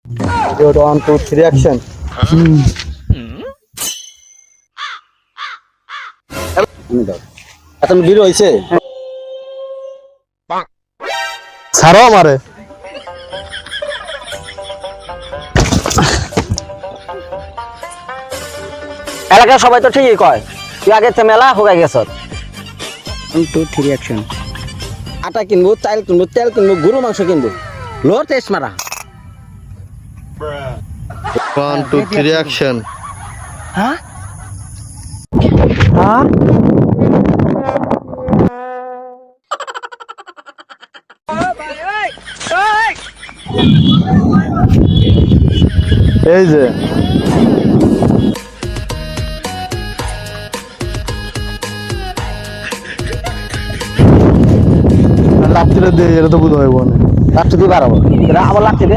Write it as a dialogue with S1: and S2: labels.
S1: 1 2 3 action. এত ভিড় হইছে
S2: ছাড়ো আমারে।
S3: এলাকার সবাই তো ঠিকই কয় তুই আগে থেকে মেলা হোগাই গেছ।
S1: 1 2 3 অ্যাকশন। আটা কিনবো, চাল কিনবো, তেল কিনবো, গরু মাংস কিনবো, লোর টেস্ট মারা।
S2: 1 2 3 অ্যাকশন।
S3: হ্যাঁ
S2: এই যে লাত্তিটা দিয়ে এটা তো বুঝ হইব না।
S3: লাচ্ছি দিয়ে বাড়াবো আবার লাচ্ছি দে।